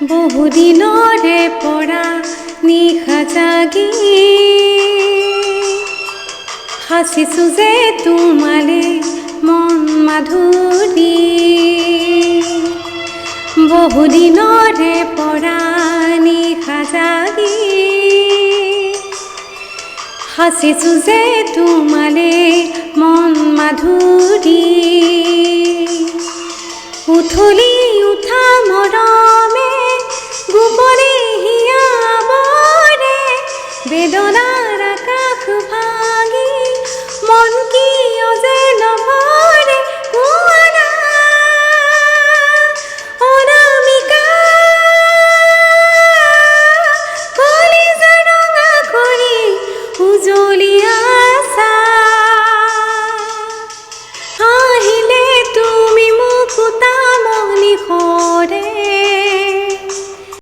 বহুদিনৰে পৰা নিশা জাগি সাচিছো যে তোমালে মন মাধুৰী। বহুদিনৰে পৰা নিশা জাগি সাচিছো যে তোমালে মন মাধুৰী। উঠলি উঠা মৰম